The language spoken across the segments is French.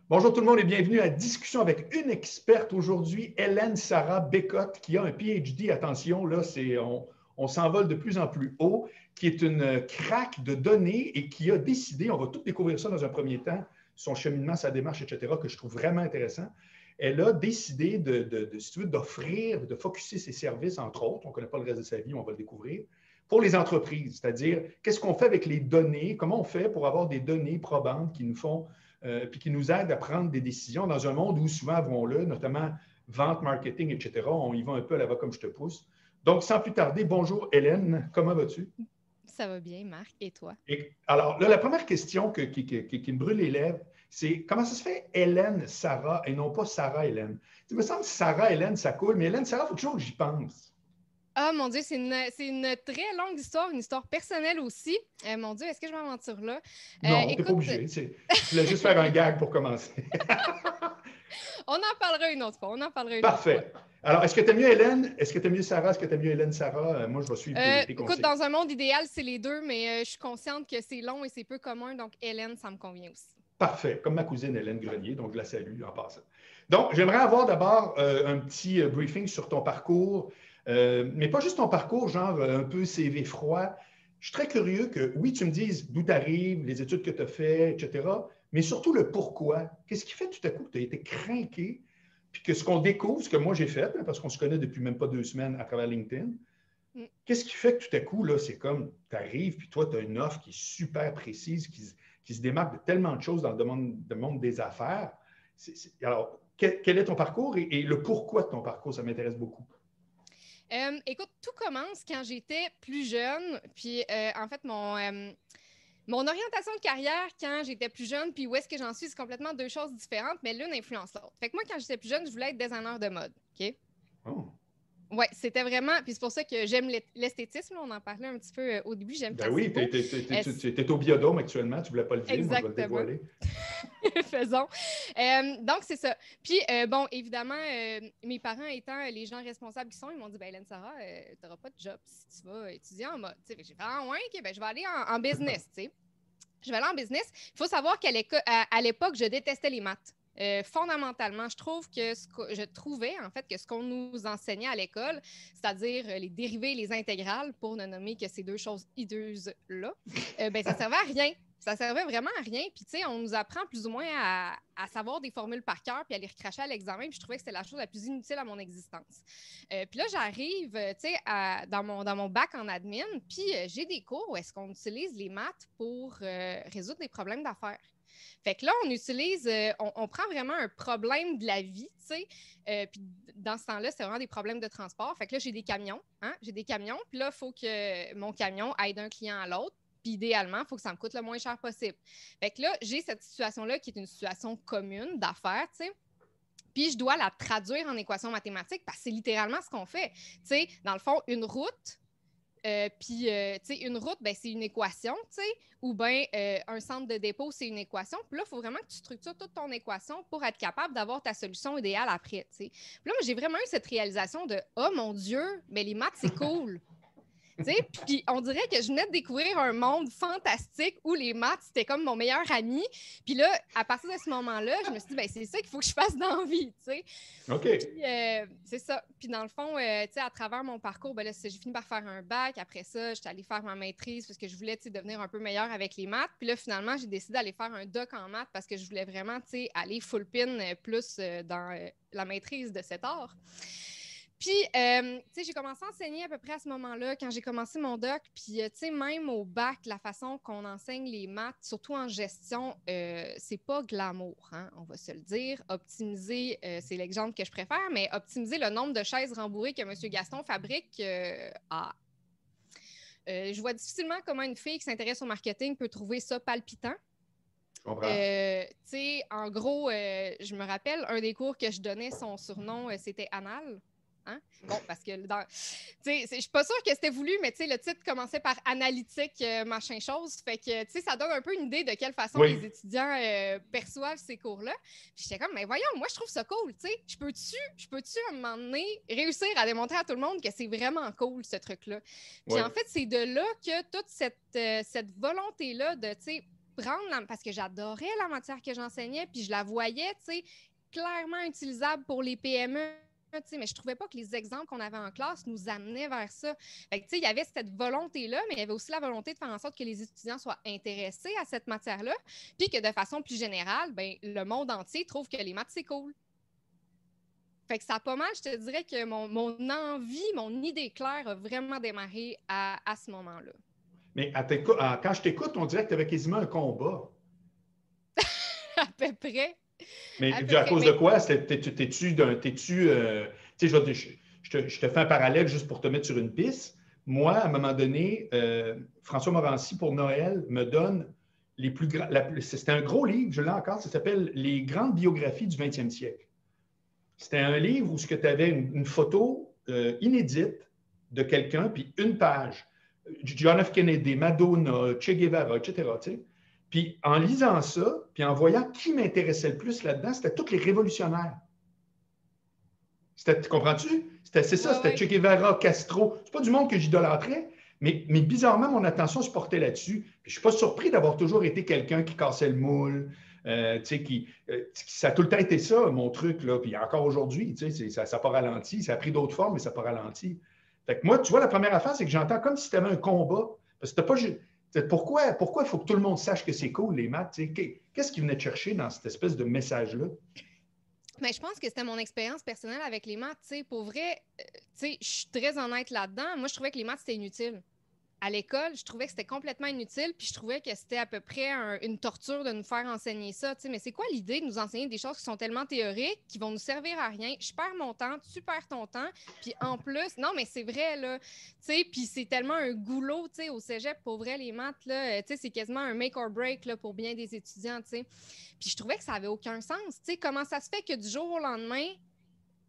Bonjour tout le monde et bienvenue à Discussion avec une experte aujourd'hui, Hélène Sarah Bécotte, qui a un PhD, attention, là, on s'envole de plus en plus haut, qui est une craque de données et qui a décidé, on va tout découvrir ça dans un premier temps, son cheminement, sa démarche, etc., que je trouve vraiment intéressant. Elle a décidé si tu veux, d'offrir, de focusser ses services, entre autres, on ne connaît pas le reste de sa vie, on va le découvrir, pour les entreprises, c'est-à-dire qu'est-ce qu'on fait avec les données, comment on fait pour avoir des données probantes qui nous font puis qui nous aident à prendre des décisions dans un monde où souvent, avouons-le, notamment vente, marketing, etc., on y va un peu à la va comme je te pousse. Donc, sans plus tarder, bonjour Hélène, comment vas-tu? Ça va bien, Marc, et toi? Alors, là, la première question qui me brûle les lèvres, c'est comment ça se fait Hélène Sarah et non pas Sarah Hélène? Il me semble que Sarah Hélène, ça coule, mais Hélène Sarah, il faut toujours que j'y pense. Ah, mon Dieu, c'est une très longue histoire, une histoire personnelle aussi. Mon Dieu, est-ce que je m'aventure là? Non, tu n'es pas Écoute, obligé. Je voulais juste faire un gag pour commencer. on en parlera une autre fois. On en parlera une autre fois. Parfait. Alors, est-ce que tu aimes mieux Hélène? Est-ce que tu aimes mieux Sarah? Est-ce que tu aimes mieux Hélène Sarah? Moi, je vais suivre tes Écoute, conseils. dans un monde idéal, c'est les deux, mais je suis consciente que c'est long et c'est peu commun, donc Hélène, ça me convient aussi. Parfait, comme ma cousine Hélène Grenier, donc je la salue en passant. Donc, j'aimerais avoir d'abord un petit briefing sur ton parcours, mais pas juste ton parcours, genre un peu CV froid. Je suis très curieux que, oui, tu me dises d'où tu arrives, les études que tu as faites, etc., mais surtout le pourquoi. Qu'est-ce qui fait tout à coup que tu as été craqué, puis que ce qu'on découvre, ce que moi j'ai fait, parce qu'on se connaît depuis même pas 2 semaines à travers LinkedIn, qu'est-ce qui fait que tout à coup, là, c'est comme, tu arrives, puis toi, tu as une offre qui est super précise, qui se démarque de tellement de choses dans le monde des affaires. Alors, quel est ton parcours et le pourquoi de ton parcours? Ça m'intéresse beaucoup. Écoute, tout commence quand j'étais plus jeune. Puis, en fait, mon orientation de carrière quand j'étais plus jeune, puis où est-ce que j'en suis, c'est complètement deux choses différentes, mais l'une influence l'autre. Fait que moi, quand j'étais plus jeune, je voulais être designer de mode. OK? Oh. Oui, c'était vraiment. Puis c'est pour ça que j'aime l'esthétisme. On en parlait un petit peu au début. J'aime Ben quand c'est oui, tu beau. es au biodôme actuellement, tu ne voulais pas le dire, moi je vais le Exactement. dévoiler. Faisons. Donc, c'est ça. Puis, bon, évidemment, mes parents étant les gens responsables qui sont, ils m'ont dit, ben Hélène Sarah, tu n'auras pas de job si tu vas étudier en mode. J'ai fait, ah ouais, OK, ben je vais aller en business, tu sais. Je vais aller en business. Il faut savoir qu'à l'époque, je détestais les maths. Fondamentalement, je trouvais en fait que ce qu'on nous enseignait à l'école, c'est-à-dire les dérivés, les intégrales, pour ne nommer que ces deux choses hideuses-là, ben, ça servait à rien. Ça servait vraiment à rien. Puis, tu sais, on nous apprend plus ou moins à savoir des formules par cœur puis à les recracher à l'examen. Puis, je trouvais que c'était la chose la plus inutile à mon existence. Puis là, j'arrive, tu sais, dans mon bac en admin, puis j'ai des cours où est-ce qu'on utilise les maths pour résoudre des problèmes d'affaires. Fait que là, on prend vraiment un problème de la vie, tu sais. Puis dans ce temps-là, c'est vraiment des problèmes de transport. Fait que là, j'ai des camions, puis là, il faut que mon camion aille d'un client à l'autre. Puis idéalement, il faut que ça me coûte le moins cher possible. Fait que là, j'ai cette situation-là qui est une situation commune d'affaires, tu sais. Puis je dois la traduire en équation mathématique parce que c'est littéralement ce qu'on fait. Tu sais, dans le fond, une route, tu sais, une route, ben, c'est une équation, tu sais, ou bien un centre de dépôt, c'est une équation. Puis là, il faut vraiment que tu structures toute ton équation pour être capable d'avoir ta solution idéale après, tu sais. Puis là, moi, j'ai vraiment eu cette réalisation de « Oh mon Dieu, mais les maths, c'est cool! » Puis on dirait que je venais de découvrir un monde fantastique où les maths, c'était comme mon meilleur ami. Puis là, à partir de ce moment-là, je me suis dit, ben, c'est ça qu'il faut que je fasse dans la vie, tu sais. OK. Puis, c'est ça. Puis dans le fond, tu sais, à travers mon parcours, ben là, j'ai fini par faire un bac. Après ça, j'étais allée faire ma maîtrise parce que je voulais, tu sais, devenir un peu meilleure avec les maths. Puis là, finalement, j'ai décidé d'aller faire un doc en maths parce que je voulais vraiment, tu sais, aller full pin plus dans la maîtrise de cet art. Puis, tu sais, j'ai commencé à enseigner à peu près à ce moment-là, quand j'ai commencé mon doc. Puis, tu sais, même au bac, la façon qu'on enseigne les maths, surtout en gestion, c'est pas glamour, hein, on va se le dire. Optimiser, c'est l'exemple que je préfère, mais optimiser le nombre de chaises rembourrées que M. Gaston fabrique, je vois difficilement comment une fille qui s'intéresse au marketing peut trouver ça palpitant. Je comprends. Tu sais, en gros, je me rappelle, un des cours que je donnais, son surnom, c'était Anal. Hein? Bon, parce que je suis pas sûre que c'était voulu, mais le titre commençait par analytique, machin chose. Fait que ça donne un peu une idée de quelle façon Oui. les étudiants perçoivent ces cours-là. Puis j'étais comme, mais voyons, moi je trouve ça cool. Je peux-tu à un moment donné réussir à démontrer à tout le monde que c'est vraiment cool ce truc-là. Puis Oui. en fait, c'est de là que toute cette volonté-là de prendre, parce que j'adorais la matière que j'enseignais, puis je la voyais, tu sais, clairement utilisable pour les PME. Mais je ne trouvais pas que les exemples qu'on avait en classe nous amenaient vers ça. Fait que, il y avait cette volonté-là, mais il y avait aussi la volonté de faire en sorte que les étudiants soient intéressés à cette matière-là, puis que de façon plus générale, ben, le monde entier trouve que les maths, c'est cool. Fait que ça a pas mal, je te dirais que mon envie, mon idée claire a vraiment démarré à ce moment-là. Mais quand je t'écoute, on dirait que tu avais quasiment un combat. À peu près. Mais à cause de quoi? T'es-tu je te fais un parallèle juste pour te mettre sur une piste. Moi, à un moment donné, François Morancy, pour Noël, me donne les plus grands. C'était un gros livre, je l'ai encore, ça s'appelle Les grandes biographies du 20e siècle. C'était un livre où tu avais une photo inédite de quelqu'un, puis une page. John F. Kennedy, Madonna, Che Guevara, etc. T'sais. Puis en lisant ça, puis en voyant qui m'intéressait le plus là-dedans, c'était tous les révolutionnaires. Comprends-tu? C'était Che Guevara, Castro. C'est pas du monde que j'idolâtrais, mais bizarrement, mon attention se portait là-dessus. Puis je ne suis pas surpris d'avoir toujours été quelqu'un qui cassait le moule, ça a tout le temps été ça, mon truc. Là. Puis encore aujourd'hui, ça n'a pas ralenti. Ça a pris d'autres formes, mais ça n'a pas ralenti. Fait que moi, tu vois, la première affaire, c'est que j'entends comme si tu avais un combat. Parce que t'as pas. Pourquoi il faut que tout le monde sache que c'est cool, les maths? Qu'est-ce qu'ils venaient te chercher dans cette espèce de message-là? Mais je pense que c'était mon expérience personnelle avec les maths. Pour vrai, je suis très honnête là-dedans. Moi, je trouvais que les maths, c'était inutile. À l'école, je trouvais que c'était complètement inutile, puis je trouvais que c'était à peu près une torture de nous faire enseigner ça. Mais c'est quoi l'idée de nous enseigner des choses qui sont tellement théoriques, qui vont nous servir à rien? Je perds mon temps, tu perds ton temps, puis en plus, non, mais c'est vrai, là, puis c'est tellement un goulot, au cégep, pour vrai, les maths, là, c'est quasiment un make or break là, pour bien des étudiants, Puis je trouvais que ça n'avait aucun sens. Comment ça se fait que du jour au lendemain,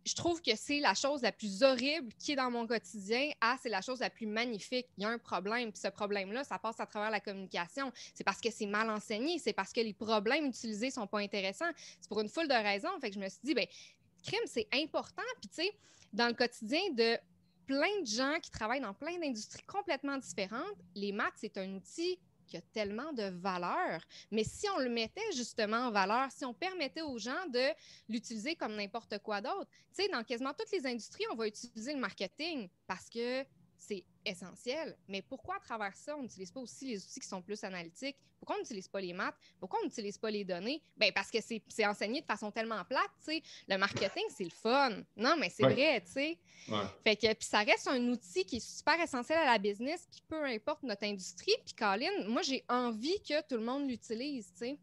je trouve que c'est la chose la plus horrible qui est dans mon quotidien. C'est la chose la plus magnifique. Il y a un problème. Puis ce problème-là, ça passe à travers la communication. C'est parce que c'est mal enseigné. C'est parce que les problèmes utilisés ne sont pas intéressants. C'est pour une foule de raisons. Fait que je me suis dit, crime, c'est important. Puis, tu sais, dans le quotidien de plein de gens qui travaillent dans plein d'industries complètement différentes, les maths, c'est un outil qui a tellement de valeur. Mais si on le mettait justement en valeur, si on permettait aux gens de l'utiliser comme n'importe quoi d'autre, tu sais, dans quasiment toutes les industries, on va utiliser le marketing parce que c'est essentiel. Mais pourquoi à travers ça, on n'utilise pas aussi les outils qui sont plus analytiques? Pourquoi on n'utilise pas les maths? Pourquoi on n'utilise pas les données? Parce que c'est enseigné de façon tellement plate, tu sais. Le marketing, c'est le fun. Non, mais c'est vrai, tu sais. Ouais. Fait que, puis ça reste un outil qui est super essentiel à la business, puis peu importe notre industrie. Puis Colin, moi, j'ai envie que tout le monde l'utilise, tu sais.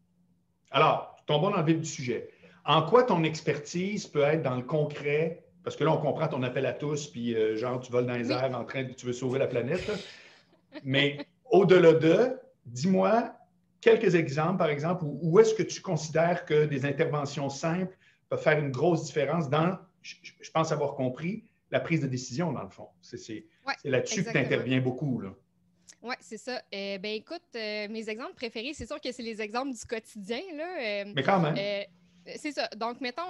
Alors, tombons dans le vif du sujet. En quoi ton expertise peut être dans le concret? Parce que là, on comprend ton appel à tous, puis genre, tu voles dans les airs en train de tu veux sauver la planète. Là. Mais au-delà de, dis-moi quelques exemples, par exemple, où est-ce que tu considères que des interventions simples peuvent faire une grosse différence dans, je pense avoir compris, la prise de décision, dans le fond. C'est là-dessus que tu interviens beaucoup, là. Oui, c'est ça. Écoute, mes exemples préférés, c'est sûr que c'est les exemples du quotidien, là. Mais quand même. C'est ça. Donc, mettons,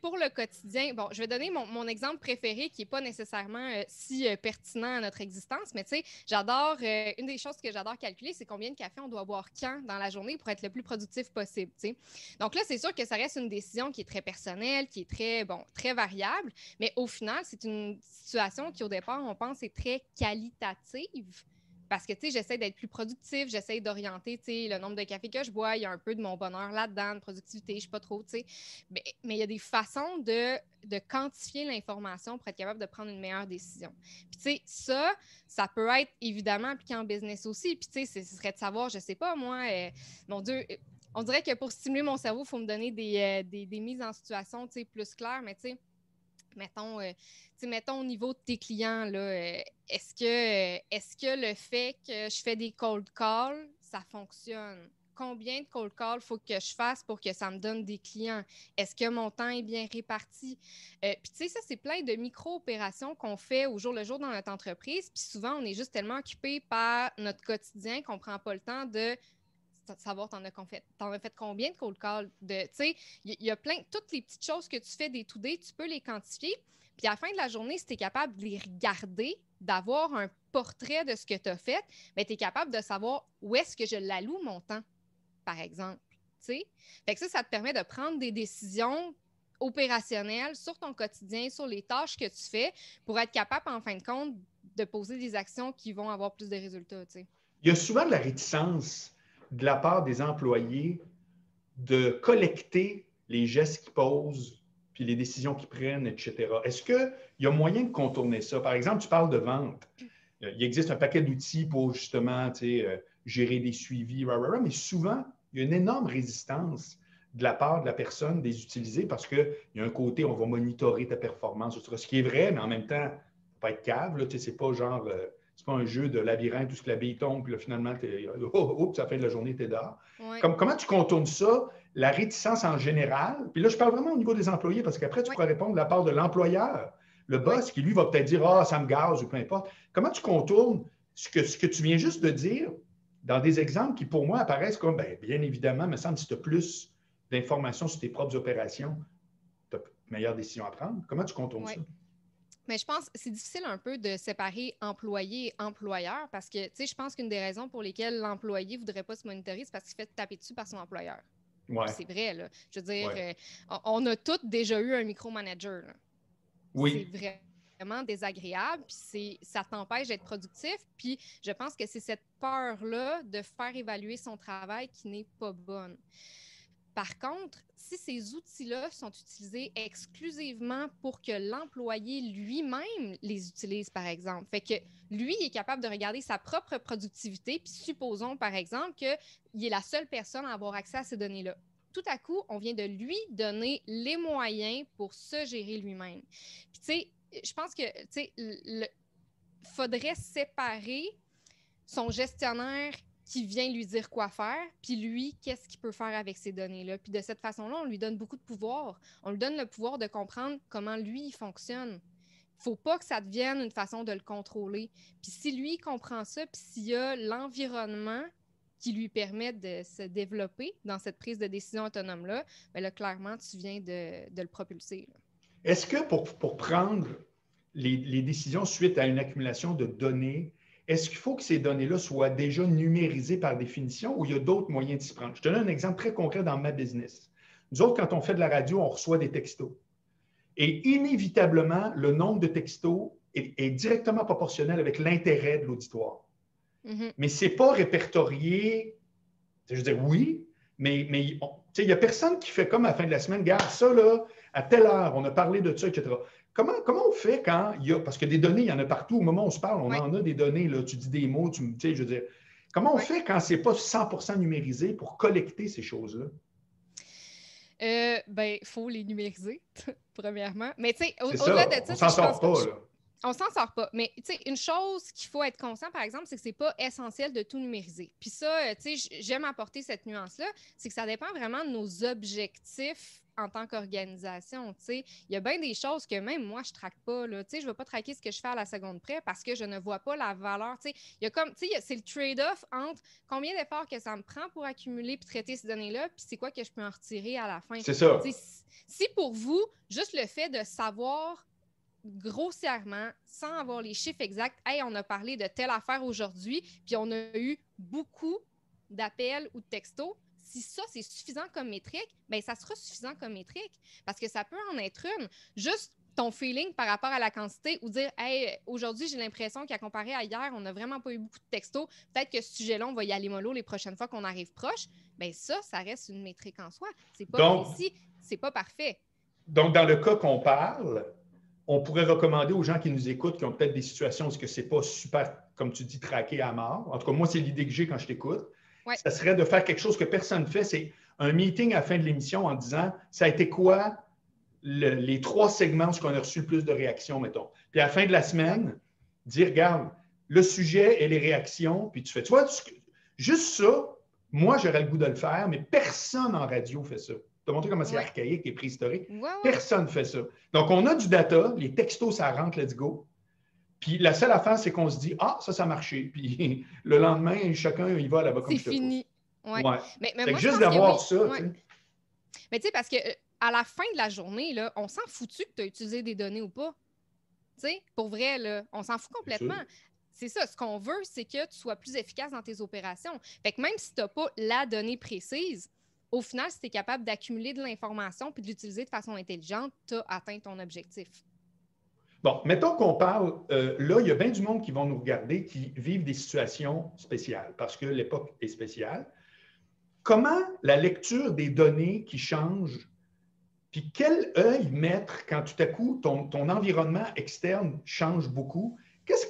pour le quotidien, bon, je vais donner mon exemple préféré qui n'est pas nécessairement si pertinent à notre existence, mais tu sais, j'adore, une des choses que j'adore calculer, c'est combien de café on doit boire quand dans la journée pour être le plus productif possible, tu sais. Donc là, c'est sûr que ça reste une décision qui est très personnelle, qui est très variable, mais au final, c'est une situation qui, au départ, on pense est très qualitative. Parce que, tu sais, j'essaie d'être plus productif, j'essaie d'orienter, tu sais, le nombre de cafés que je bois, il y a un peu de mon bonheur là-dedans, de productivité, je ne sais pas trop, tu sais. Mais il y a des façons de quantifier l'information pour être capable de prendre une meilleure décision. Puis, tu sais, ça peut être évidemment appliqué en business aussi. Puis, tu sais, ce serait de savoir, je ne sais pas, moi, mon Dieu, on dirait que pour stimuler mon cerveau, il faut me donner des mises en situation, tu sais, plus claires, mais tu sais, mettons au niveau de tes clients, là, est-ce que le fait que je fais des cold calls, ça fonctionne? Combien de cold calls il faut que je fasse pour que ça me donne des clients? Est-ce que mon temps est bien réparti? Puis, tu sais, ça, c'est plein de micro-opérations qu'on fait au jour le jour dans notre entreprise. Puis souvent, on est juste tellement occupé par notre quotidien qu'on ne prend pas le temps de savoir t'en as fait combien de cold calls. Tu sais, il y a toutes les petites choses que tu fais day to day, tu peux les quantifier. Puis à la fin de la journée, si tu es capable de les regarder, d'avoir un portrait de ce que tu as fait, tu es capable de savoir où est-ce que je l'alloue mon temps. par exemple. T'sais? Fait que ça te permet de prendre des décisions opérationnelles sur ton quotidien, sur les tâches que tu fais pour être capable, en fin de compte, de poser des actions qui vont avoir plus de résultats. T'sais. Il y a souvent de la réticence de la part des employés de collecter les gestes qu'ils posent, puis les décisions qu'ils prennent, etc. Est-ce qu'il y a moyen de contourner ça? Par exemple, tu parles de vente. Il existe un paquet d'outils pour justement gérer des suivis, mais souvent, il y a une énorme résistance de la part de la personne des utiliser parce qu'il y a un côté, on va monitorer ta performance, etc. Ce qui est vrai, mais en même temps, il ne faut pas être cave. C'est pas genre, c'est pas un jeu de labyrinthe où la bille tombe, puis là, finalement, à la fin de la journée, tu es dehors. Ouais. Comment tu contournes ça, la réticence en général? Puis là, je parle vraiment au niveau des employés parce qu'après, tu pourras répondre de la part de l'employeur. Le boss qui, lui, va peut-être dire « Ah, ça me gaze » ou peu importe. Comment tu contournes ce que tu viens juste de dire dans des exemples qui, pour moi, apparaissent comme, bien évidemment, me semble que si tu as plus d'informations sur tes propres opérations, tu as une meilleure décision à prendre. Comment tu contournes ça? Mais je pense que c'est difficile un peu de séparer employé et employeur parce que, tu sais, je pense qu'une des raisons pour lesquelles l'employé ne voudrait pas se monitorer, c'est parce qu'il se fait taper dessus par son employeur. Ouais. C'est vrai, là. Je veux dire, on a tous déjà eu un micromanager. Oui. C'est vraiment désagréable, puis ça t'empêche d'être productif. Puis je pense que c'est cette peur-là de faire évaluer son travail qui n'est pas bonne. Par contre, si ces outils-là sont utilisés exclusivement pour que l'employé lui-même les utilise, par exemple, fait que lui est capable de regarder sa propre productivité, puis supposons, par exemple, qu'il est la seule personne à avoir accès à ces données-là. Tout à coup, on vient de lui donner les moyens pour se gérer lui-même. Puis, tu sais, je pense que, tu sais, faudrait séparer son gestionnaire qui vient lui dire quoi faire, puis lui, qu'est-ce qu'il peut faire avec ces données-là. Puis de cette façon-là, on lui donne beaucoup de pouvoir. On lui donne le pouvoir de comprendre comment lui, il fonctionne. Il ne faut pas que ça devienne une façon de le contrôler. Puis si lui, il comprend ça, puis s'il y a l'environnement qui lui permet de se développer dans cette prise de décision autonome-là, bien là, clairement, tu viens de le propulser. Là. Est-ce que pour prendre les décisions suite à une accumulation de données, est-ce qu'il faut que ces données-là soient déjà numérisées par définition ou il y a d'autres moyens de s'y prendre? Je te donne un exemple très concret dans ma business. Nous autres, quand on fait de la radio, on reçoit des textos. Et inévitablement, le nombre de textos est directement proportionnel avec l'intérêt de l'auditoire. Mm-hmm. Mais ce n'est pas répertorié, je veux dire, oui, mais il n'y a personne qui fait comme à la fin de la semaine, regarde ça, là, à telle heure, on a parlé de ça, etc. Comment on fait quand il y a, parce que des données, il y en a partout, au moment où on se parle, on en a des données, là, tu dis des mots, je veux dire, comment on fait quand ce n'est pas 100% numérisé pour collecter ces choses-là? Il faut les numériser, premièrement. Mais tu sais, au-delà de ça, on s'en sort pas, là. On s'en sort pas. Mais tu sais, une chose qu'il faut être conscient, par exemple, c'est que c'est pas essentiel de tout numériser. Puis ça, tu sais, j'aime apporter cette nuance-là, c'est que ça dépend vraiment de nos objectifs en tant qu'organisation. Tu sais, il y a bien des choses que même moi, je traque pas. Tu sais, je vais pas traquer ce que je fais à la seconde près parce que je ne vois pas la valeur. Tu sais, il y a comme, tu sais, c'est le trade-off entre combien d'efforts que ça me prend pour accumuler puis traiter ces données-là, puis c'est quoi que je peux en retirer à la fin. C'est ça. Tu sais, si pour vous, juste le fait de savoir grossièrement, sans avoir les chiffres exacts, hey, on a parlé de telle affaire aujourd'hui, puis on a eu beaucoup d'appels ou de textos. Si ça, c'est suffisant comme métrique, bien, ça sera suffisant comme métrique parce que ça peut en être une. Juste ton feeling par rapport à la quantité ou dire, hey, aujourd'hui, j'ai l'impression qu'à comparer à hier, on n'a vraiment pas eu beaucoup de textos. Peut-être que ce sujet-là, on va y aller mollo les prochaines fois qu'on arrive proche. Bien, ça reste une métrique en soi. C'est pas précis, c'est pas parfait. Donc, dans le cas qu'on parle, on pourrait recommander aux gens qui nous écoutent, qui ont peut-être des situations où ce n'est pas super, comme tu dis, traqué à mort. En tout cas, moi, c'est l'idée que j'ai quand je t'écoute. Ouais. Ça serait de faire quelque chose que personne ne fait. C'est un meeting à la fin de l'émission en disant, ça a été quoi les 3 segments où on a reçu le plus de réactions, mettons. Puis à la fin de la semaine, dire, regarde, le sujet et les réactions, puis tu vois, juste ça, moi, j'aurais le goût de le faire, mais personne en radio fait ça. Tu as montré comment c'est archaïque et préhistorique. Personne ne fait ça. Donc, on a du data, les textos, ça rentre, let's go. Puis la seule affaire, c'est qu'on se dit, ça a marché. Puis le lendemain, chacun, il va là-bas comme je te pose. C'est fini. Ouais. Mais moi, juste d'avoir ça. Ouais. Mais tu sais, parce qu'à la fin de la journée, là, on s'en fout-tu que tu as utilisé des données ou pas? Tu sais, pour vrai, là, on s'en fout complètement. c'est ça. Ce qu'on veut, c'est que tu sois plus efficace dans tes opérations. Fait que même si tu n'as pas la donnée précise, au final, si tu es capable d'accumuler de l'information puis de l'utiliser de façon intelligente, tu as atteint ton objectif. Bon, mettons qu'on parle, là, il y a bien du monde qui vont nous regarder qui vivent des situations spéciales parce que l'époque est spéciale. Comment la lecture des données qui changent, puis quel œil mettre quand tout à coup ton environnement externe change beaucoup?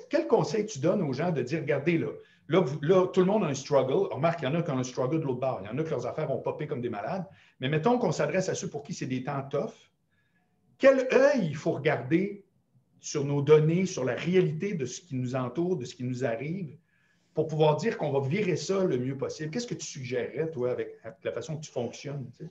Quel conseil tu donnes aux gens de dire, regardez, là, tout le monde a un struggle. Remarque, il y en a qui ont un struggle de l'autre bord. Il y en a que leurs affaires ont popé comme des malades. Mais mettons qu'on s'adresse à ceux pour qui c'est des temps tough. Quel œil il faut regarder sur nos données, sur la réalité de ce qui nous entoure, de ce qui nous arrive, pour pouvoir dire qu'on va virer ça le mieux possible? Qu'est-ce que tu suggérerais, toi, avec la façon que tu fonctionnes? Tu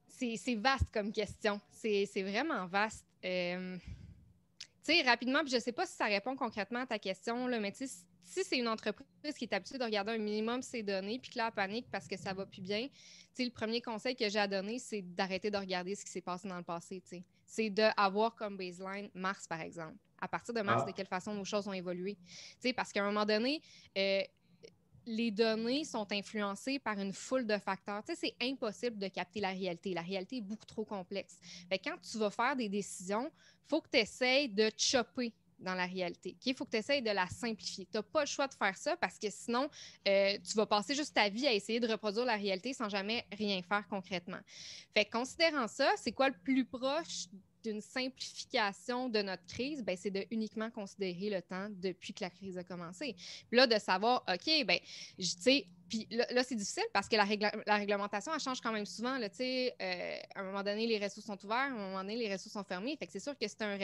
sais? C'est vaste comme question. C'est vraiment vaste. Tu sais, rapidement, puis je ne sais pas si ça répond concrètement à ta question, là, mais tu sais, si c'est une entreprise qui est habituée de regarder un minimum ses données, puis que là, elle panique parce que ça va plus bien, tu sais, le premier conseil que j'ai à donner, c'est d'arrêter de regarder ce qui s'est passé dans le passé, tu sais. C'est d'avoir comme baseline mars, par exemple. À partir de mars, de quelle façon nos choses ont évolué. Tu sais, parce qu'à un moment donné, les données sont influencées par une foule de facteurs. Tu sais, c'est impossible de capter la réalité. La réalité est beaucoup trop complexe. Fait que quand tu vas faire des décisions, il faut que tu essaies de chopper dans la réalité. Il faut que tu essaies de la simplifier. Tu n'as pas le choix de faire ça parce que sinon, tu vas passer juste ta vie à essayer de reproduire la réalité sans jamais rien faire concrètement. Fait que considérant ça, c'est quoi le plus proche d'une simplification de notre crise? Ben, c'est de uniquement considérer le temps depuis que la crise a commencé. Puis là, de savoir, OK, ben, tu sais, puis là, c'est difficile parce que la réglementation, elle change quand même souvent. Là, à un moment donné, les restos sont ouverts, à un moment donné, les restos sont fermés. Fait que c'est sûr que c'est un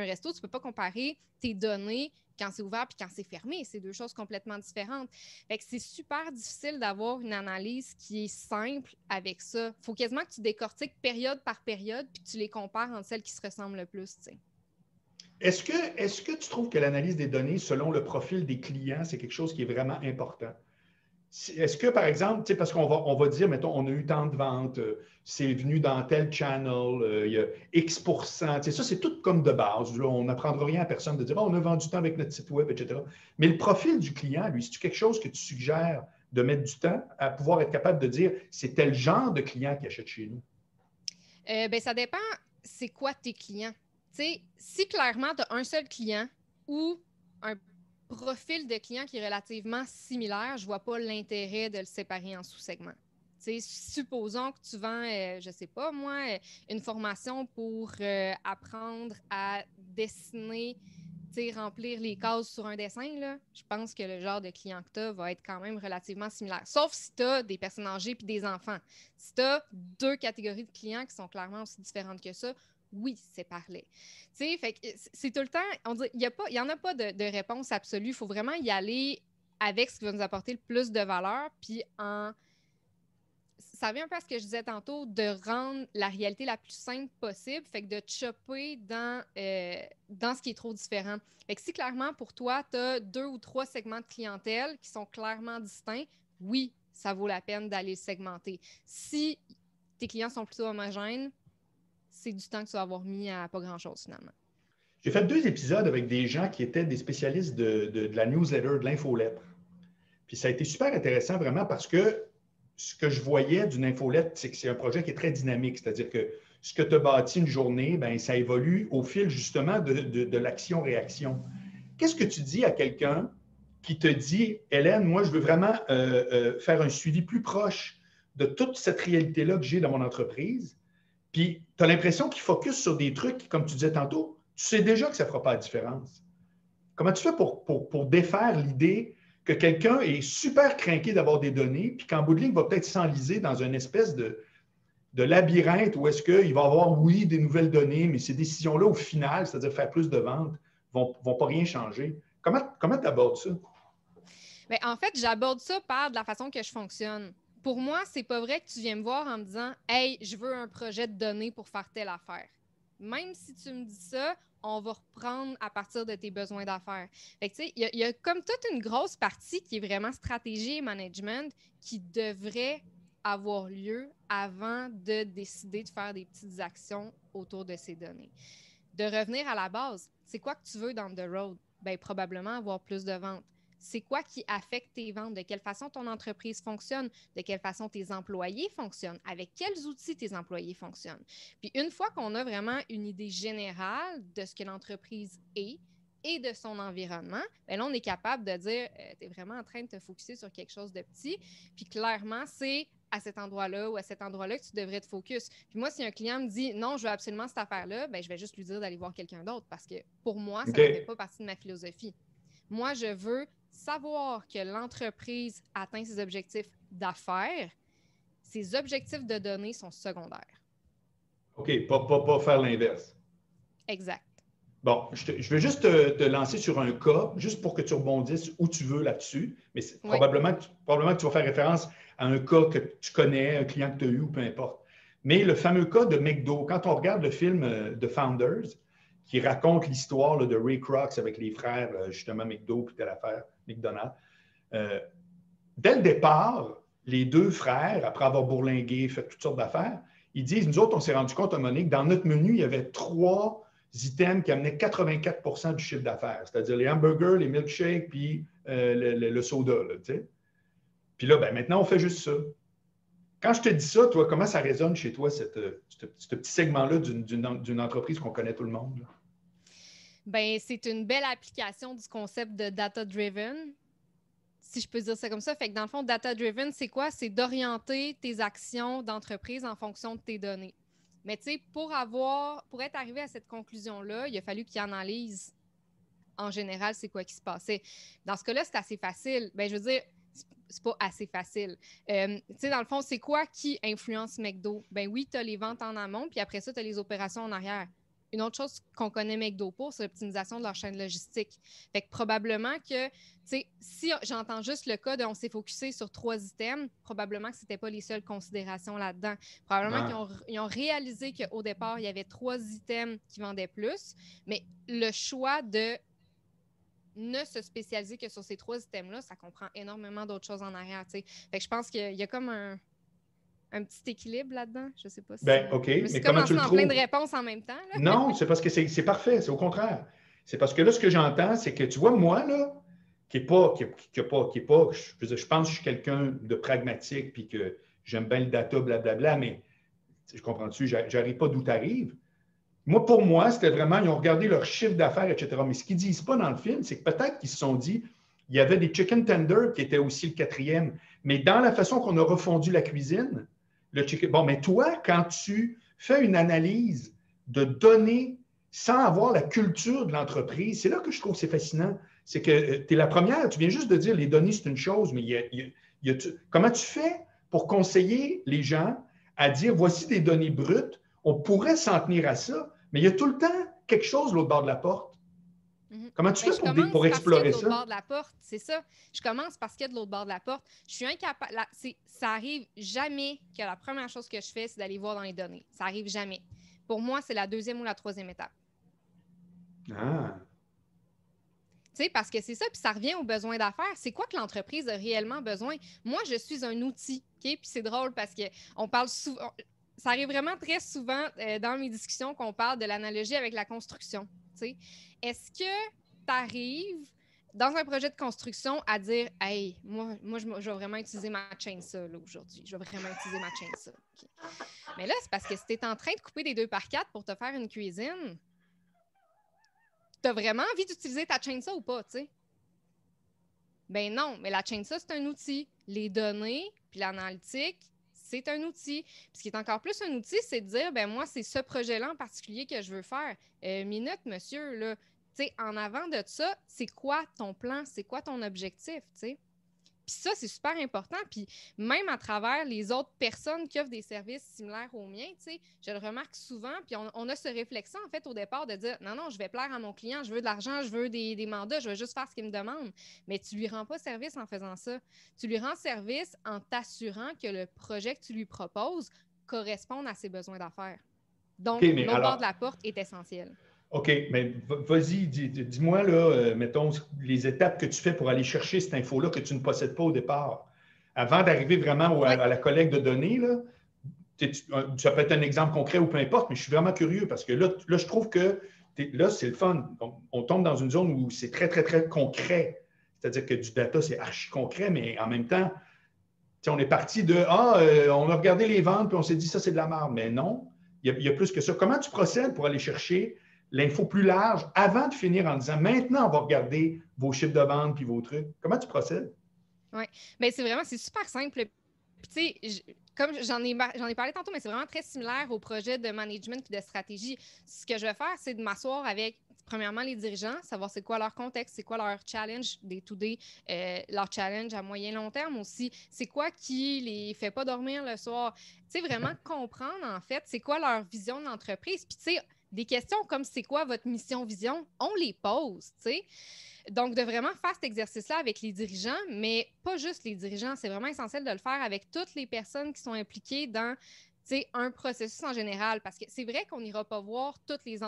resto, tu ne peux pas comparer tes données quand c'est ouvert puis quand c'est fermé. C'est deux choses complètement différentes. Fait que c'est super difficile d'avoir une analyse qui est simple avec ça. Il faut quasiment que tu décortiques période par période puis que tu les compares entre celles qui se ressemblent le plus. T'sais. Est-ce que tu trouves que l'analyse des données selon le profil des clients, c'est quelque chose qui est vraiment important? Est-ce que, par exemple, parce on va dire, mettons, on a eu tant de ventes, c'est venu dans tel channel, il y a X%, ça, c'est tout comme de base. Là, on n'apprendra rien à personne de dire, on a vendu tant avec notre site web, etc. Mais le profil du client, lui, c'est-tu quelque chose que tu suggères de mettre du temps à pouvoir être capable de dire, c'est tel genre de client qui achète chez nous? Ben, ça dépend, c'est quoi tes clients. T'sais, si clairement, tu as un seul client ou un profil de client qui est relativement similaire, je ne vois pas l'intérêt de le séparer en sous-segments. Supposons que tu vends, je ne sais pas moi, une formation pour apprendre à dessiner, remplir les cases sur un dessin, là, je pense que le genre de client que tu as va être quand même relativement similaire. Sauf si tu as des personnes âgées et des enfants. Si tu as deux catégories de clients qui sont clairement aussi différentes que ça, oui, c'est parler. Fait que c'est tout le temps, il n'y en a pas de réponse absolue. Il faut vraiment y aller avec ce qui va nous apporter le plus de valeur, puis ça revient un peu à ce que je disais tantôt, de rendre la réalité la plus simple possible, fait que de chopper dans ce qui est trop différent. Fait que si clairement, pour toi, tu as 2 ou 3 segments de clientèle qui sont clairement distincts, oui, ça vaut la peine d'aller le segmenter. Si tes clients sont plutôt homogènes, c'est du temps que tu vas avoir mis à pas grand-chose, finalement. J'ai fait 2 épisodes avec des gens qui étaient des spécialistes de la newsletter, de l'infolettre. Puis ça a été super intéressant vraiment parce que ce que je voyais d'une infolette, c'est que c'est un projet qui est très dynamique. C'est-à-dire que ce que tu as bâti une journée, bien, ça évolue au fil justement de l'action-réaction. Qu'est-ce que tu dis à quelqu'un qui te dit, Hélène, moi, je veux vraiment faire un suivi plus proche de toute cette réalité-là que j'ai dans mon entreprise. Puis tu as l'impression qu'il focus sur des trucs, comme tu disais tantôt, tu sais déjà que ça ne fera pas la différence. Comment tu fais pour défaire l'idée que quelqu'un est super craqué d'avoir des données, puis qu'en bout de ligne, va peut-être s'enliser dans une espèce de labyrinthe où est-ce qu'il va avoir, oui, des nouvelles données, mais ces décisions-là, au final, c'est-à-dire faire plus de ventes, vont pas rien changer. Comment tu abordes ça? Bien, en fait, j'aborde ça par de la façon que je fonctionne. Pour moi, c'est pas vrai que tu viens me voir en me disant « Hey, je veux un projet de données pour faire telle affaire. » Même si tu me dis ça, on va reprendre à partir de tes besoins d'affaires. Fait que, tu sais, il y a comme toute une grosse partie qui est vraiment stratégie et management qui devrait avoir lieu avant de décider de faire des petites actions autour de ces données. De revenir à la base, c'est quoi que tu veux dans the road? Bien, probablement avoir plus de ventes. c'est quoi qui affecte tes ventes, de quelle façon ton entreprise fonctionne, de quelle façon tes employés fonctionnent, avec quels outils tes employés fonctionnent. Puis une fois qu'on a vraiment une idée générale de ce que l'entreprise est et de son environnement, bien là, on est capable de dire, tu es vraiment en train de te focusser sur quelque chose de petit, puis clairement, c'est à cet endroit-là ou à cet endroit-là que tu devrais te focus. Puis moi, si un client me dit, non, je veux absolument cette affaire-là, bien, je vais juste lui dire d'aller voir quelqu'un d'autre parce que pour moi, ça ne fait pas partie de ma philosophie. Moi, je veux savoir que l'entreprise atteint ses objectifs d'affaires. Ses objectifs de données sont secondaires. OK, pas faire l'inverse. Exact. Bon, je vais juste te lancer sur un cas, juste pour que tu rebondisses où tu veux là-dessus, mais probablement que tu vas faire référence à un cas que tu connais, un client que tu as eu ou peu importe. Mais le fameux cas de McDo, quand on regarde le film The Founders, qui raconte l'histoire de Ray Kroc avec les frères, justement, McDo puis telle affaire, McDonald's, dès le départ, les deux frères, après avoir bourlingué, fait toutes sortes d'affaires, ils disent, nous autres, on s'est rendu compte, Monique, dans notre menu, il y avait 3 items qui amenaient 84 % du chiffre d'affaires, c'est-à-dire les hamburgers, les milkshakes, puis le soda. Là, tu sais. Puis là, ben, maintenant, on fait juste ça. Quand je te dis ça, toi, comment ça résonne chez toi, ce petit segment-là d'une entreprise qu'on connaît tout le monde? Bien, c'est une belle application du concept de data-driven, si je peux dire ça comme ça. Fait que dans le fond, data-driven, c'est quoi? C'est d'orienter tes actions d'entreprise en fonction de tes données. Mais tu sais, pour être arrivé à cette conclusion-là, il a fallu qu'il analyse en général c'est quoi qui se passait. Dans ce cas-là, c'est assez facile. Bien, je veux dire, c'est pas assez facile. Tu sais, dans le fond, c'est quoi qui influence McDo? Ben oui, tu as les ventes en amont, puis après ça, tu as les opérations en arrière. Une autre chose qu'on connaît McDo pour, c'est l'optimisation de leur chaîne logistique. Fait que probablement que, tu sais, si j'entends juste le cas de on s'est focusé sur 3 items, probablement que ce n'était pas les seules considérations là-dedans. Probablement qu'ils ont réalisé qu'au départ, il y avait 3 items qui vendaient plus, mais le choix de ne se spécialiser que sur ces 3 items-là, ça comprend énormément d'autres choses en arrière. T'sais. Fait que je pense qu'il y a comme un petit équilibre là-dedans. Je ne sais pas si... Ben, OK, je me suis mais comme comment tu le en trouves? plein de réponses en même temps. Là. Non, c'est parce que c'est parfait, c'est au contraire. C'est parce que là, ce que j'entends, c'est que tu vois, moi, là, je pense que je suis quelqu'un de pragmatique puis que j'aime bien le data, blablabla, mais je comprends-tu, j'arrive pas d'où tu arrives. Pour moi, c'était vraiment, ils ont regardé leur chiffre d'affaires, etc. Mais ce qu'ils ne disent pas dans le film, c'est que peut-être qu'ils se sont dit, il y avait des chicken tenders qui étaient aussi le 4e. Mais dans la façon qu'on a refondu la cuisine, le chicken. Bon, mais toi, quand tu fais une analyse de données sans avoir la culture de l'entreprise, c'est là que je trouve que c'est fascinant. C'est que tu es la première, tu viens juste de dire les données, c'est une chose, mais comment tu fais pour conseiller les gens à dire voici des données brutes, on pourrait s'en tenir à ça, mais il y a tout le temps quelque chose de l'autre bord de la porte. Comment tu fais pour explorer ça? De l'autre bord de la porte, c'est ça. Je commence parce qu'il y a de l'autre bord de la porte. Je suis incapable. Ça arrive jamais que la première chose que je fais, c'est d'aller voir dans les données. Ça arrive jamais. Pour moi, c'est la 2e ou la 3e étape. Ah. Tu sais, parce que c'est ça, puis ça revient aux besoins d'affaires. C'est quoi que l'entreprise a réellement besoin? Moi, je suis un outil, OK? Puis c'est drôle parce qu'on parle souvent... Ça arrive vraiment très souvent dans mes discussions qu'on parle de l'analogie avec la construction. T'sais. Est-ce que tu arrives dans un projet de construction à dire « Hey, moi je vais vraiment utiliser ma chainsaw aujourd'hui. Je vais vraiment utiliser ma chainsaw. Okay. » Mais là, c'est parce que si tu es en train de couper des 2x4 pour te faire une cuisine, tu as vraiment envie d'utiliser ta chainsaw ou pas, tu sais? Ben non, mais la chainsaw, c'est un outil. Les données puis l'analytique, c'est un outil. Puis ce qui est encore plus un outil, c'est de dire, ben moi, c'est ce projet-là en particulier que je veux faire. Minute, monsieur, là, tu sais, en avant de ça, c'est quoi ton plan? C'est quoi ton objectif, tu sais? Puis ça, c'est super important. Puis même à travers les autres personnes qui offrent des services similaires aux miens, tu sais, je le remarque souvent. Puis on a ce réflexe en fait, au départ, de dire non, je vais plaire à mon client, je veux de l'argent, je veux des mandats, je veux juste faire ce qu'il me demande. Mais tu lui rends pas service en faisant ça. Tu lui rends service en t'assurant que le projet que tu lui proposes corresponde à ses besoins d'affaires. Donc, l'autre bord de la porte est essentiel. OK, mais vas-y, dis-moi, là, mettons, les étapes que tu fais pour aller chercher cette info-là que tu ne possèdes pas au départ. Avant d'arriver vraiment à la collecte de données, là, ça peut être un exemple concret ou peu importe, mais je suis vraiment curieux parce que là je trouve que là, c'est le fun. On tombe dans une zone où c'est très, très, très concret. c'est-à-dire que du data, c'est archi concret, mais en même temps, on est parti de on a regardé les ventes puis on s'est dit ça, c'est de la merde. Mais non, il y a plus que ça. Comment tu procèdes pour aller chercher l'info plus large avant de finir en disant maintenant, on va regarder vos chiffres de vente puis vos trucs? Comment tu procèdes? Oui, mais c'est super simple. Puis, tu sais, comme j'en ai parlé tantôt, mais c'est vraiment très similaire au projet de management et de stratégie. Ce que je vais faire, c'est de m'asseoir avec, premièrement, les dirigeants, savoir c'est quoi leur contexte, c'est quoi leur challenge day-to-day, leur challenge à moyen long terme aussi, c'est quoi qui les fait pas dormir le soir. Tu sais, vraiment comprendre, en fait, c'est quoi leur vision d'entreprise. Puis, tu sais, des questions comme c'est quoi votre mission-vision, on les pose, tu sais. Donc, de vraiment faire cet exercice-là avec les dirigeants, mais pas juste les dirigeants, c'est vraiment essentiel de le faire avec toutes les personnes qui sont impliquées dans un processus en général, parce que c'est vrai qu'on n'ira pas voir tous les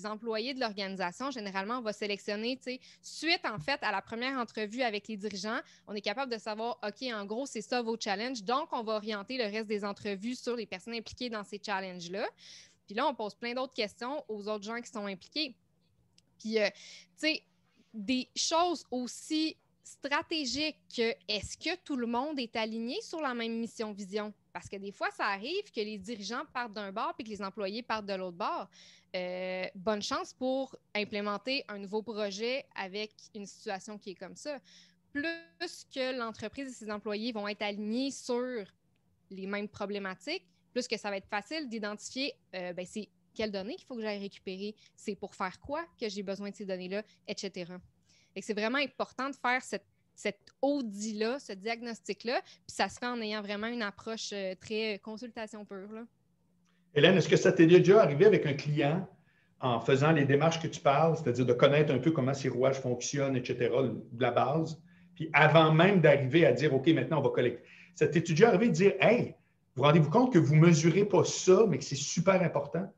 employés de l'organisation. Généralement, on va sélectionner, suite en fait à la première entrevue avec les dirigeants, on est capable de savoir, OK, en gros, c'est ça vos challenges, donc on va orienter le reste des entrevues sur les personnes impliquées dans ces challenges-là. Puis là, on pose plein d'autres questions aux autres gens qui sont impliqués. Puis, tu sais, des choses aussi stratégiques que est-ce que tout le monde est aligné sur la même mission-vision? Parce que des fois, ça arrive que les dirigeants partent d'un bord puis que les employés partent de l'autre bord. Bonne chance pour implémenter un nouveau projet avec une situation qui est comme ça. Plus que l'entreprise et ses employés vont être alignés sur les mêmes problématiques, plus que ça va être facile d'identifier c'est quelles données qu'il faut que j'aille récupérer, c'est pour faire quoi que j'ai besoin de ces données-là, etc. Et c'est vraiment important de faire cette audit-là, ce diagnostic-là, puis ça se fait en ayant vraiment une approche très consultation pure, là. Hélène, est-ce que ça t'est déjà arrivé avec un client en faisant les démarches que tu parles, c'est-à-dire de connaître un peu comment ces rouages fonctionnent, etc., de la base, puis avant même d'arriver à dire, OK, maintenant, on va collecter. Ça t'est déjà arrivé de dire, hey, vous rendez-vous compte que vous ne mesurez pas ça, mais que c'est super important?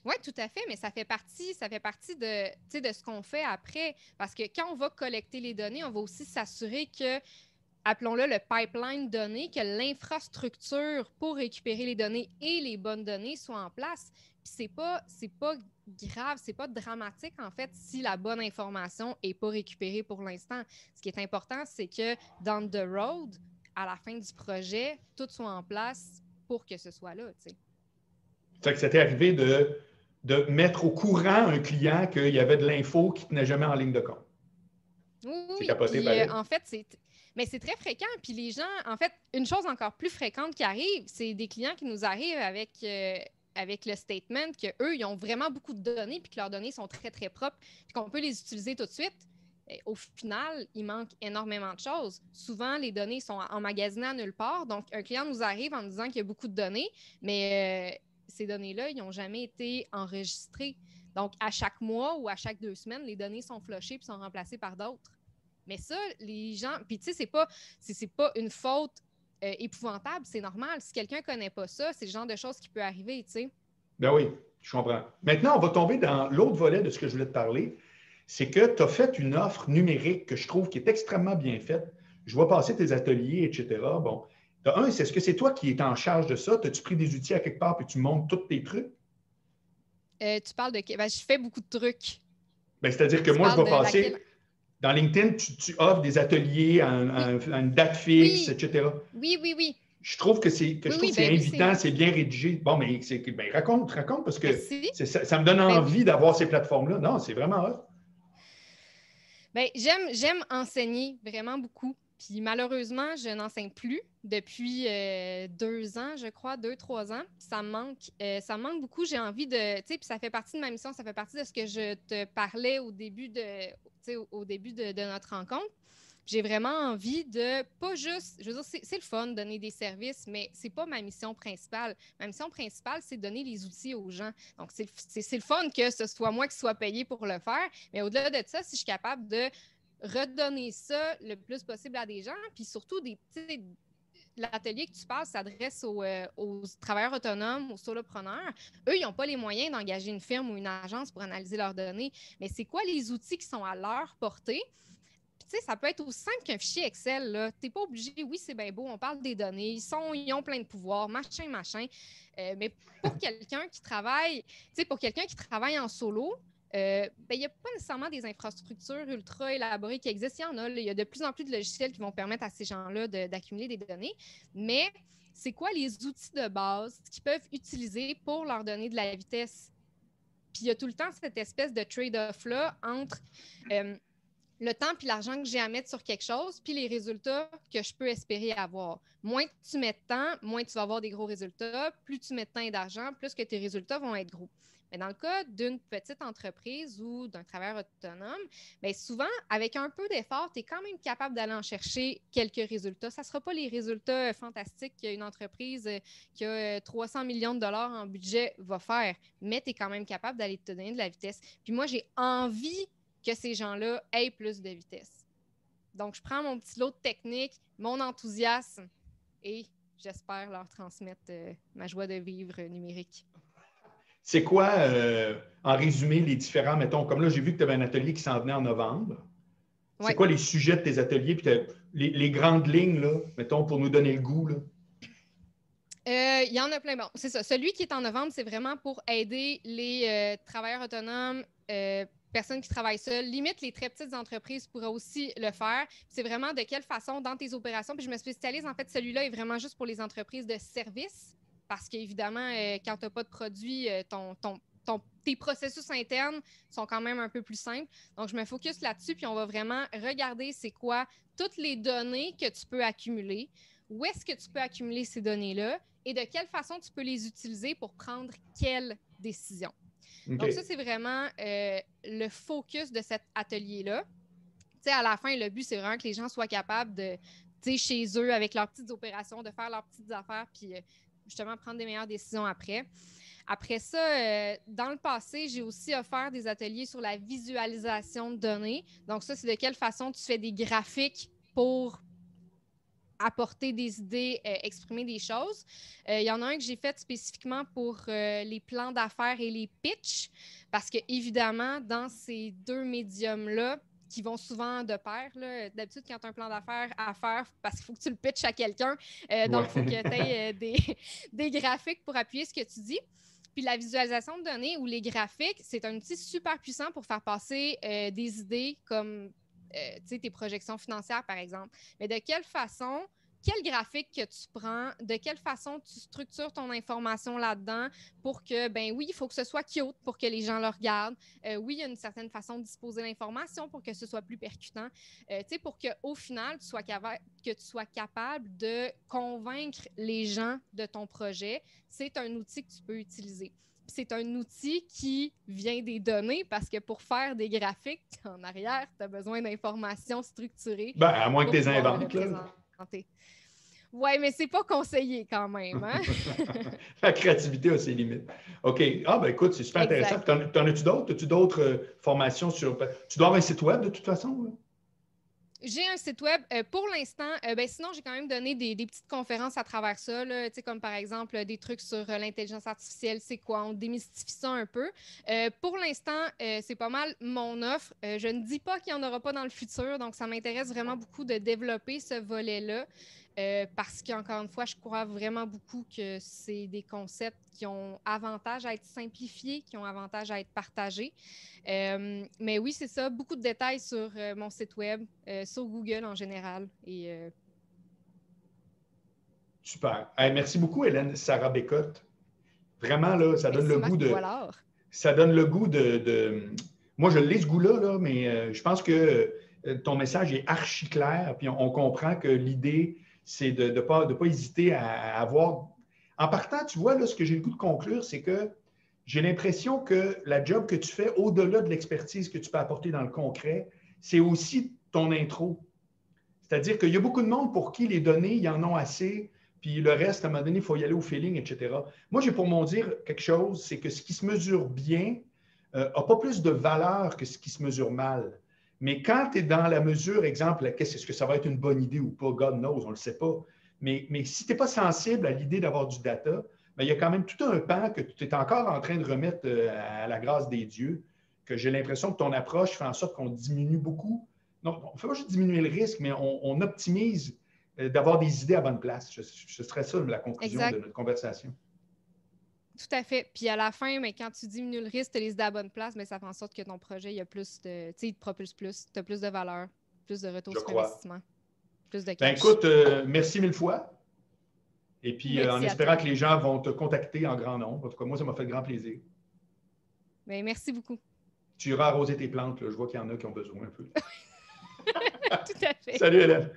Oui, tout à fait, mais ça fait partie de ce qu'on fait après. Parce que quand on va collecter les données, on va aussi s'assurer que, appelons-le le pipeline données, que l'infrastructure pour récupérer les données et les bonnes données soit en place. Puis c'est pas grave, c'est pas dramatique en fait si la bonne information n'est pas récupérée pour l'instant. Ce qui est important, c'est que down the road, à la fin du projet, tout soit en place pour que ce soit là, tu sais. C'est que ça t'est arrivé de mettre au courant un client qu'il y avait de l'info qui ne tenait jamais en ligne de compte. Oui, capoté, puis pareil. en fait, c'est très fréquent. Puis les gens, en fait, une chose encore plus fréquente qui arrive, c'est des clients qui nous arrivent avec le statement qu'eux, ils ont vraiment beaucoup de données puis que leurs données sont très, très propres puis qu'on peut les utiliser tout de suite. Et au final, il manque énormément de choses. Souvent, les données sont emmagasinées à nulle part. Donc, un client nous arrive en nous disant qu'il y a beaucoup de données, mais ces données-là, ils n'ont jamais été enregistrées. Donc, à chaque mois ou à chaque 2 semaines, les données sont flushées puis sont remplacées par d'autres. Mais ça, les gens... Puis, tu sais, c'est pas une faute épouvantable, c'est normal. Si quelqu'un ne connaît pas ça, c'est le genre de choses qui peut arriver, tu sais. Ben oui, je comprends. Maintenant, on va tomber dans l'autre volet de ce que je voulais te parler. C'est que tu as fait une offre numérique que je trouve qui est extrêmement bien faite. Je vois passer tes ateliers, etc. Bon, est-ce que c'est toi qui es en charge de ça? As-tu pris des outils à quelque part et tu montes tous tes trucs? Tu parles de... Ben, je fais beaucoup de trucs. Ben, c'est-à-dire que moi, je vais passer... Laquelle... Dans LinkedIn, tu offres des ateliers à une date fixe, oui. etc. Oui. Je trouve que c'est invitant, c'est bien rédigé. Bon, mais raconte, parce que ça me donne envie d'avoir ces plateformes-là. Non, c'est vraiment hot. Ben, j'aime enseigner vraiment beaucoup. Puis malheureusement, je n'enseigne plus depuis 2 ans, je crois, 2-3 ans. Ça me manque beaucoup. J'ai envie de, tu sais, puis ça fait partie de ma mission, ça fait partie de ce que je te parlais au début de notre rencontre. J'ai vraiment envie de pas juste, je veux dire, c'est le fun de donner des services, mais c'est pas ma mission principale. Ma mission principale, c'est de donner les outils aux gens. Donc, c'est le fun que ce soit moi qui soit payé pour le faire, mais au-delà de ça, si je suis capable de redonner ça le plus possible à des gens, puis surtout l'atelier que tu parles s'adresse aux travailleurs autonomes, aux solopreneurs. Eux, ils n'ont pas les moyens d'engager une firme ou une agence pour analyser leurs données, mais c'est quoi les outils qui sont à leur portée? Tu sais, ça peut être aussi simple qu'un fichier Excel. Tu n'es pas obligé, oui, c'est bien beau, on parle des données, ils ont plein de pouvoirs, machin. Mais pour quelqu'un qui travaille, en solo, il n'y a pas nécessairement des infrastructures ultra élaborées qui existent. Il y en a. Là, il y a de plus en plus de logiciels qui vont permettre à ces gens-là d'accumuler des données. Mais c'est quoi les outils de base qu'ils peuvent utiliser pour leur donner de la vitesse? Puis il y a tout le temps cette espèce de trade-off-là entre le temps et l'argent que j'ai à mettre sur quelque chose, puis les résultats que je peux espérer avoir. Moins tu mets de temps, moins tu vas avoir des gros résultats. Plus tu mets de temps et d'argent, plus que tes résultats vont être gros. Mais dans le cas d'une petite entreprise ou d'un travailleur autonome, bien souvent, avec un peu d'effort, tu es quand même capable d'aller en chercher quelques résultats. Ça ne sera pas les résultats fantastiques qu'une entreprise qui a 300 millions de dollars en budget va faire, mais tu es quand même capable d'aller te donner de la vitesse. Puis moi, j'ai envie que ces gens-là aient plus de vitesse. Donc, je prends mon petit lot de technique, mon enthousiasme et j'espère leur transmettre ma joie de vivre numérique. C'est quoi, en résumé, les différents, mettons, comme là, j'ai vu que tu avais un atelier qui s'en venait en novembre. C'est quoi les sujets de tes ateliers, puis les grandes lignes, là, mettons, pour nous donner le goût, là? Il y en a plein. Bon, c'est ça. Celui qui est en novembre, c'est vraiment pour aider les travailleurs autonomes, personnes qui travaillent seules. Limite, les très petites entreprises pourraient aussi le faire. C'est vraiment de quelle façon dans tes opérations. Puis je me spécialise, en fait, celui-là est vraiment juste pour les entreprises de services. Parce qu'évidemment, quand tu n'as pas de produit, tes processus internes sont quand même un peu plus simples. Donc, je me focus là-dessus, puis on va vraiment regarder c'est quoi toutes les données que tu peux accumuler, où est-ce que tu peux accumuler ces données-là et de quelle façon tu peux les utiliser pour prendre quelle décision. Okay. Donc, ça, c'est vraiment le focus de cet atelier-là. Tu sais, à la fin, le but, c'est vraiment que les gens soient capables de, tu sais, chez eux, avec leurs petites opérations, de faire leurs petites affaires, puis justement prendre des meilleures décisions après. Après ça, dans le passé, j'ai aussi offert des ateliers sur la visualisation de données. Donc, ça, c'est de quelle façon tu fais des graphiques pour apporter des idées, exprimer des choses. Il y en a un que j'ai fait spécifiquement pour les plans d'affaires et les pitchs, parce que évidemment, dans ces deux médiums-là, qui vont souvent de pair. D'habitude, quand tu as un plan d'affaires à faire, parce qu'il faut que tu le pitches à quelqu'un, donc il faut que tu aies des graphiques pour appuyer ce que tu dis. Puis la visualisation de données ou les graphiques, c'est un outil super puissant pour faire passer des idées comme tes projections financières, par exemple. Mais de quelle façon, quel graphique que tu prends, de quelle façon tu structures ton information là-dedans pour que, ben oui, il faut que ce soit cute pour que les gens le regardent. Oui, il y a une certaine façon de disposer l'information pour que ce soit plus percutant. Pour qu'au final, que tu sois capable de convaincre les gens de ton projet, c'est un outil que tu peux utiliser. C'est un outil qui vient des données parce que pour faire des graphiques, en arrière, tu as besoin d'informations structurées. Ben, à moins que tu les inventes. Oui, mais c'est pas conseillé quand même. Hein? La créativité a ses limites. OK. Ah, ben écoute, c'est super intéressant. T'en as-tu d'autres? As-tu d'autres formations sur. Tu dois avoir un site web de toute façon? Là? J'ai un site web. Pour l'instant, sinon, j'ai quand même donné des petites conférences à travers ça, là, comme par exemple des trucs sur l'intelligence artificielle, c'est quoi, on démystifie ça un peu. Pour l'instant, c'est pas mal mon offre. Je ne dis pas qu'il n'y en aura pas dans le futur, donc ça m'intéresse vraiment beaucoup de développer ce volet-là. Parce qu'encore une fois, je crois vraiment beaucoup que c'est des concepts qui ont avantage à être simplifiés, qui ont avantage à être partagés. Mais oui, c'est ça, beaucoup de détails sur mon site web, sur Google en général. Super. Merci beaucoup, Hélène Sarah Bécotte. Vraiment, là, ça donne le goût de... Ça donne le goût de... Moi, je l'ai ce goût-là, là, mais je pense que ton message est archi clair, puis on comprend que l'idée, c'est de ne pas hésiter à avoir... En partant, tu vois, là, ce que j'ai le goût de conclure, c'est que j'ai l'impression que la job que tu fais, au-delà de l'expertise que tu peux apporter dans le concret, c'est aussi ton intro. C'est-à-dire qu'il y a beaucoup de monde pour qui les données, ils en ont assez, puis le reste, à un moment donné, il faut y aller au feeling, etc. Moi, j'ai pour mon dire quelque chose, c'est que ce qui se mesure bien n'a pas plus de valeur que ce qui se mesure mal. Mais quand tu es dans la mesure, exemple, est-ce que ça va être une bonne idée ou pas, God knows, on ne le sait pas. Mais si tu n'es pas sensible à l'idée d'avoir du data, bien, il y a quand même tout un pan que tu es encore en train de remettre à la grâce des dieux, que j'ai l'impression que ton approche fait en sorte qu'on diminue beaucoup. Non, on ne fait pas juste diminuer le risque, mais on optimise d'avoir des idées à bonne place. Ce serait ça la conclusion de notre conversation. Tout à fait. Puis à la fin, mais quand tu diminues le risque, tu les idées à la bonne place, mais ça fait en sorte que ton projet, il y a plus de. Tu sais, il te propulse plus, tu as plus de valeur, plus de retour Je sur crois. investissement, plus de Ben cash. écoute, merci mille fois. Et puis, en Merci à espérant toi. que les gens vont te contacter en grand nombre. En tout cas, moi, ça m'a fait grand plaisir. Ben, merci beaucoup. Tu iras arroser tes plantes, là. Je vois qu'il y en a qui ont besoin un peu. Tout à fait. Salut, Hélène.